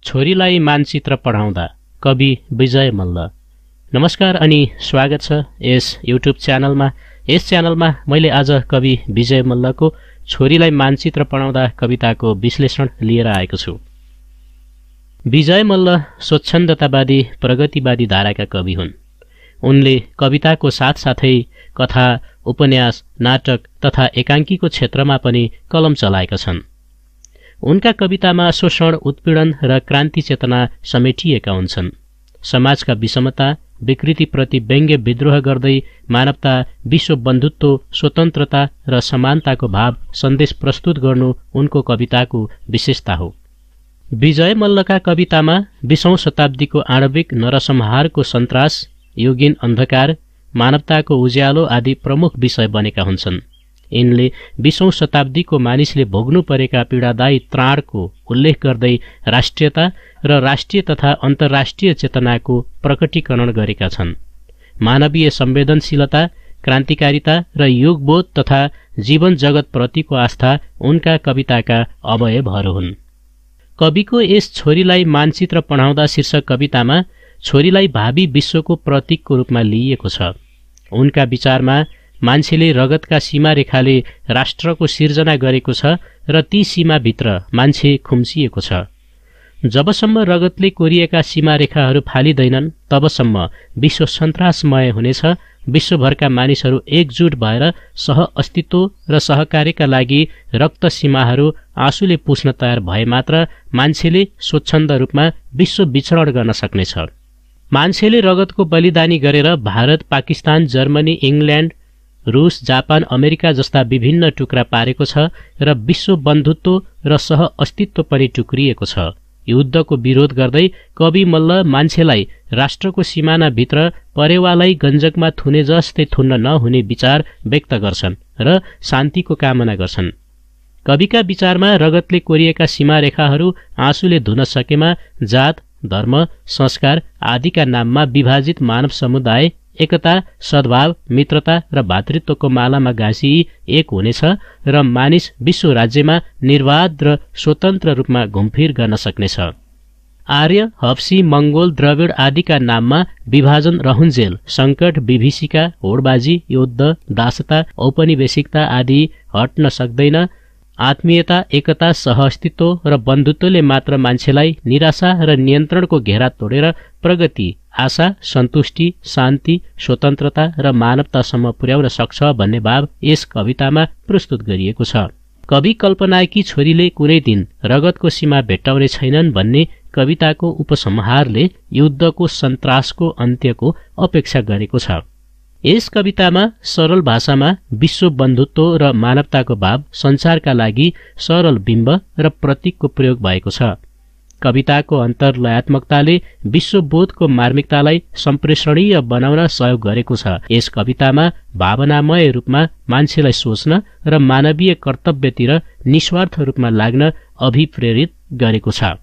छोरीलाई मानचित्र पढाउँदा कवि विजय मल्ल। नमस्कार अनि स्वागत छ यस युट्युब च्यानलमा। यस च्यानलमा मैले आज कवि विजय मल्लको छोरीलाई मानचित्र पढाउँदा कविताको विश्लेषण लिएर आएको छु। विजय मल्ल स्वच्छन्दतावादी प्रगतिवादी धाराका कवि हुन्। उनले कविताको साथसाथै कथा, उपन्यास, नाटक तथा एकाङ्कीको क्षेत्रमा पनि कलम चलाएका छन्। उनका कवितामा शोषण, उत्पीडन र क्रान्ति चेतना समेटिएका हुन्छन्। समाजका विषमता, विकृतिप्रति व्यङ्ग्य विद्रोह गर्दै मानवता, विश्व बन्धुत्व, स्वतन्त्रता र समानताको भाव सन्देश प्रस्तुत गर्नु उनको कविताको विशेषता हो। विजय मल्लका कवितामा 20औं शताब्दीको आणविक नरसंहारको सन्तास, युगीन अन्धकार, मानवताको उज्यालो आदि प्रमुख विषय बनेका हुन्छन्। यिनले 20औं शताब्दीको मानिसले भोग्नु परेका पीडादायी त्राणको उल्लेख गर्दै राष्ट्रियता र राष्ट्रिय तथा अन्तर्राष्ट्रिय चेतनाको प्रकटीकरण गरेका छन्। मानवीय संवेदनशीलता, क्रान्तिकारिता र युगबोध तथा जीवन जगतप्रतिको आस्था उनका कविताका अवयवहरू हुन्। कविको यस छोरीलाई मानचित्र पढाउँदा शीर्षक कवितामा छोरीलाई भावी विश्वको प्रतीकको रूपमा लिइएको छ। उनका विचारमा मान्छेले रगतका सीमारेखाले राष्ट्रको सिर्जना गरेको छ र ती सीमाभित्र मान्छे खुम्सिएको छ। जबसम्म रगतले कोरिएका सीमारेखाहरू फालिँदैनन् तबसम्म विश्व सन्तासमय हुनेछ। विश्वभरका मानिसहरू एकजुट भएर सहअस्तित्व र सहकार्यका लागि रक्त सीमाहरू आँसुले पुस्न तयार भए मात्र मान्छेले स्वच्छन्द रूपमा विश्व विचरण गर्न सक्नेछ। मान्छेले रगतको बलिदानी गरेर भारत, पाकिस्तान, जर्मनी, इङ्ल्यान्ड, रुस, जापान, अमेरिका जस्ता विभिन्न टुक्रा पारेको छ र विश्व बन्धुत्व र सहअस्तित्व पनि टुक्रिएको छ। युद्धको विरोध गर्दै कवि मल्ल मान्छेलाई राष्ट्रको सिमानाभित्र परेवालाई गञ्जकमा थुने जस्तै थुन्न नहुने विचार व्यक्त गर्छन् र शान्तिको कामना गर्छन्। कविका विचारमा रगतले कोरिएका सीमारेखाहरू आँसुले धुन सकेमा जात, धर्म, संस्कार आदिका नाममा विभाजित मानव समुदाय एकता, सद्भाव, मित्रता र भातृत्वको मालामा गाँसिई एक हुनेछ र मानिस विश्व राज्यमा निर्वाध र स्वतन्त्र रूपमा घुमफिर गर्न सक्नेछ। आर्य, हप्सी, मंगोल, द्रविड आदिका नाममा विभाजन रहन्जेल संकट, विभीषिका, होडबाजी, युद्ध, दासता, औपनिवेशिकता आदि हट्न सक्दैन। आत्मीयता, एकता, सहअस्तित्व र बन्धुत्वले मात्र मान्छेलाई निराशा र नियन्त्रणको घेरा तोडेर प्रगति, आशा, सन्तुष्टि, शान्ति, स्वतन्त्रता र मानवतासम्म पुर्याउन सक्छ भन्ने भाव यस कवितामा प्रस्तुत गरिएको छ। कवि कल्पनाकी छोरीले कुनै दिन रगतको सीमा भेट्टाउने छैनन् भन्ने कविताको उपसंहारले युद्धको सन्तासको अन्त्यको अपेक्षा गरेको छ। यस कवितामा सरल भाषामा विश्व बन्धुत्व र मानवताको भाव सञ्चारका लागि सरल बिम्ब र प्रतीकको प्रयोग भएको छ। कविताको अन्तर्लयात्मकताले विश्वबोधको मार्मिकतालाई सम्प्रेषणीय बनाउन सहयोग गरेको छ। यस कवितामा भावनामय रूपमा मान्छेलाई सोच्न र मानवीय कर्तव्यतिर निस्वार्थ रूपमा लाग्न अभिप्रेरित गरेको छ।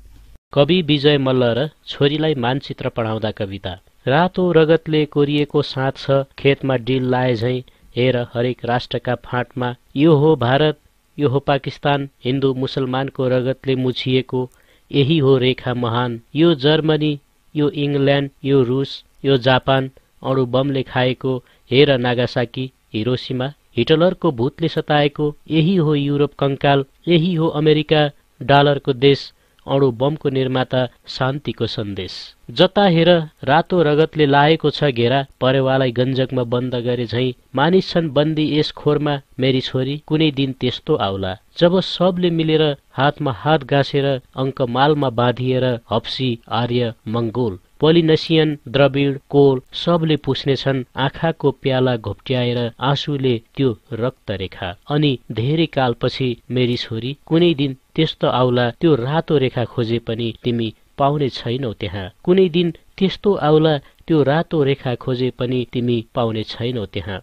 कवि विजय मल्ल र छोरीलाई मानचित्र पढाउँदा कविता। रातो रगतले कोरिएको साथ छ खेतमा डिल लाए झैं, हेर हरेक राष्ट्रका फाँटमा। यो हो भारत, यो हो पाकिस्तान, हिन्दू मुसलमानको रगतले मुछिएको यही हो रेखा महान। यो जर्मनी, यो इङ्ल्यान्ड, यो रुस, यो जापान, अणु बमले खाएको। हेर नागासाकी, हिरोसिमा, हिटलरको भूतले सताएको यही हो युरोप कंकाल। यही हो अमेरिका, डालरको देश, अणु बमको निर्माता, शान्तिको सन्देश। जता हेर रातो रगतले लाएको छ घेरा, परेवालाई गञ्जकमा बन्द गरे झैं। मानिस छन् बन्दी यस खोरमा, मेरी छोरी कुनै दिन त्यस्तो आउला। जब सबले मिलेर हातमा हात गाँसेर अङ्कमालमा बाँधिएर हप्सी, आर्य, मंगोल, पोलिनेसियन, द्रविड, कोल सबले पुस्नेछन् आँखाको प्याला घोप्ट्याएर आँसुले त्यो रक्त रेखा। अनि धेरै कालपछि मेरी छोरी कुनै दिन त्यस्तो आउला। त्यो रातो रेखा खोजे पनि तिमी पाउने छैनौ त्यहाँ। कुनै दिन त्यस्तो आउला, त्यो रातो रेखा खोजे पनि तिमी पाउने छैनौ त्यहाँ।